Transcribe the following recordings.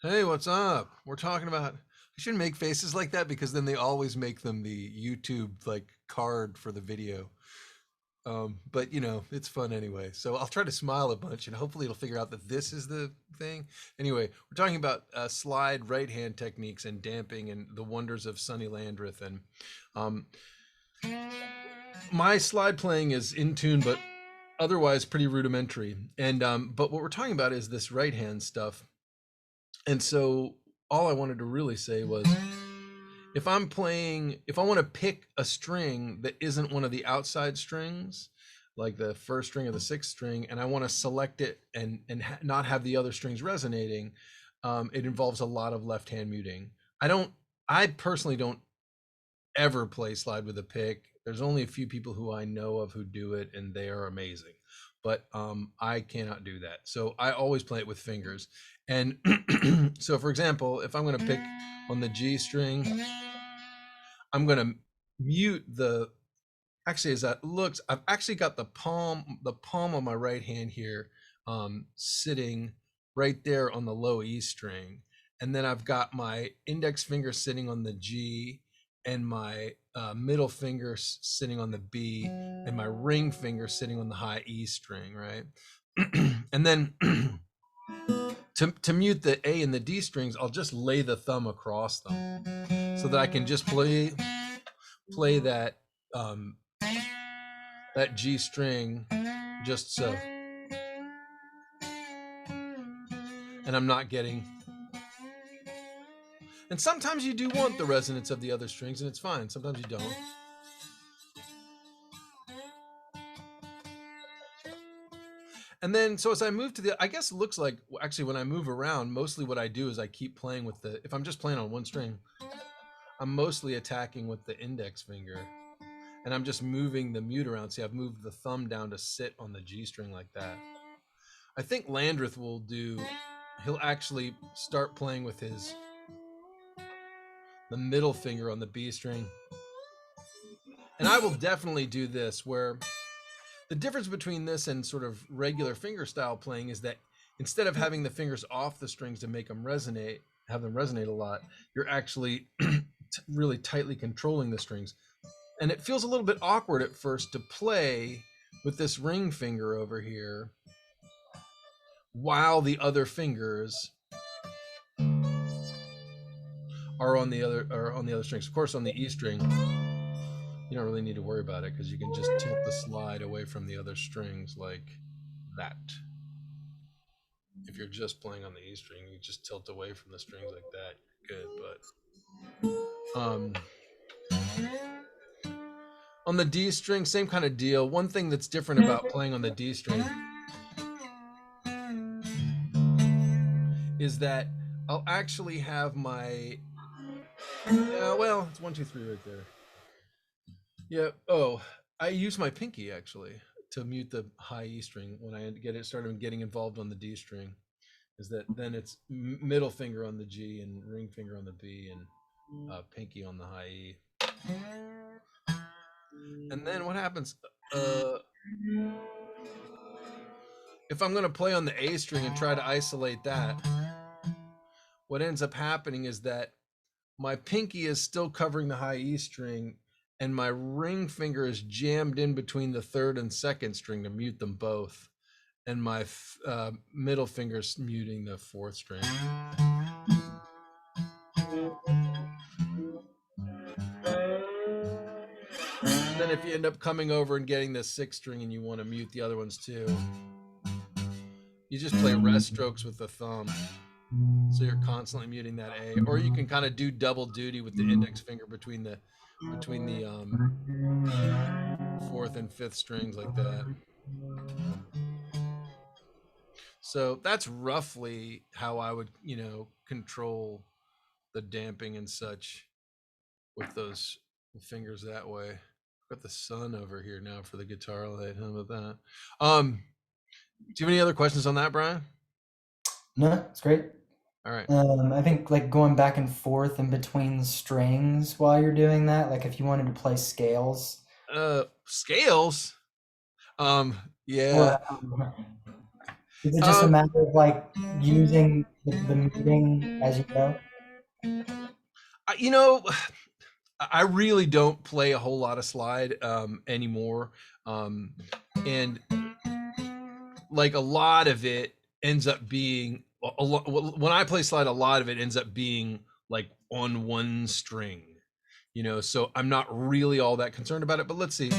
Hey, what's up? We're talking about. I should make faces like that because then they always make them the YouTube like card for the video. But it's fun anyway. So I'll try to smile a bunch and hopefully it'll figure out that this is the thing. Anyway, we're talking about slide right hand techniques and damping and the wonders of Sonny Landreth. And um, my slide playing is in tune, but otherwise pretty rudimentary. And but what we're talking about is this right hand stuff. And so all I wanted to really say was if I'm playing, if I want to pick a string that isn't one of the outside strings, like the first string or the sixth string, and I want to select it and not have the other strings resonating, it involves a lot of left hand muting. I personally don't ever play slide with a pick. There's only a few people who I know of who do it, and they are amazing. But I cannot do that. So I always play it with fingers. And so, for example, if I'm going to pick on the G string, I'm going to mute the. Actually, as that looks, I've actually got the palm of my right hand here, sitting right there on the low E string, and then I've got my index finger sitting on the G, and my middle finger sitting on the B, and my ring finger sitting on the high E string, right? And then to mute the A and the D strings, I'll just lay the thumb across them so that I can just play that that G string just so. And I'm not getting. And sometimes you do want the resonance of the other strings, and it's fine. Sometimes you don't. And then, so as I move to the, I guess it looks like, actually, when I move around, mostly what I do is I keep playing with the, if I'm just playing on one string, I'm mostly attacking with the index finger. And I'm just moving the mute around. See, I've moved the thumb down to sit on the G string like that. I think Landreth will do, he'll actually start playing with the middle finger on the B string. And I will definitely do this, where the difference between this and sort of regular finger style playing is that instead of having the fingers off the strings to make them resonate, have them resonate a lot, you're actually really tightly controlling the strings. And it feels a little bit awkward at first to play with this ring finger over here while the other fingers are on the other strings. Of course, on the E string, you don't really need to worry about it because you can just tilt the slide away from the other strings like that. If you're just playing on the E string, you just tilt away from the strings like that. Good, but on the D string, same kind of deal. One thing that's different about playing on the D string is that I'll actually have my well, it's 1, 2, 3 right there. Yeah. Oh, I use my pinky actually to mute the high E string when I started getting involved on the D string. Is that then it's middle finger on the G and ring finger on the B and pinky on the high E. And then what happens? If I'm going to play on the A string and try to isolate that, what ends up happening is that my pinky is still covering the high E string, and my ring finger is jammed in between the third and second string to mute them both, and my middle finger's muting the fourth string. Then if you end up coming over and getting the sixth string and you want to mute the other ones too, you just play rest strokes with the thumb. So you're constantly muting that A, or you can kind of do double duty with the index finger between the fourth and fifth strings like that. So that's roughly how I would, control the damping and such with those fingers that way. I've got the sun over here now for the guitar light. How about that? Do you have any other questions on that, Brian? No, it's great. All right. I think like going back and forth in between strings while you're doing that, like if you wanted to play scales. Scales. Yeah. Or Is it just a Um, matter of like using the muting as you go? you know, I really don't play a whole lot of slide anymore, um, and like a lot of it ends up being a lot. When I play slide, a lot of it ends up being like on one string, you know. So I'm not really all that concerned about it. But let's see.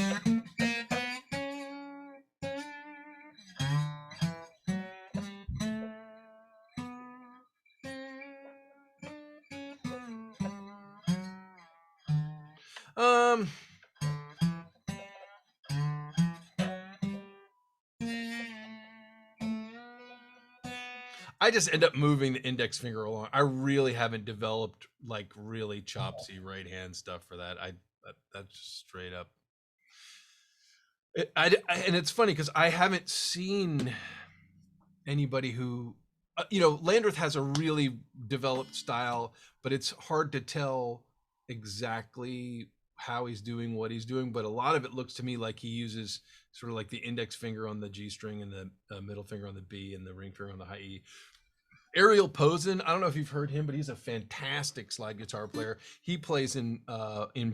Um, I just end up moving the index finger along. I really haven't developed like really chopsy right hand stuff for that. That's just straight up. And it's funny because I haven't seen anybody who, you know, Landreth has a really developed style, but it's hard to tell exactly how he's doing what he's doing. But a lot of it looks to me like he uses sort of like the index finger on the G string and the middle finger on the B and the ring finger on the high E. Ariel Posen, I don't know if you've heard him, but he's a fantastic slide guitar player. He plays in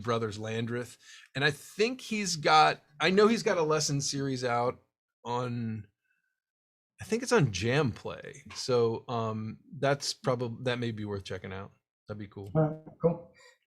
Brothers Landreth, and I think I know he's got a lesson series out on, I think it's on Jam Play. So that may be worth checking out. That'd be cool. All right, cool.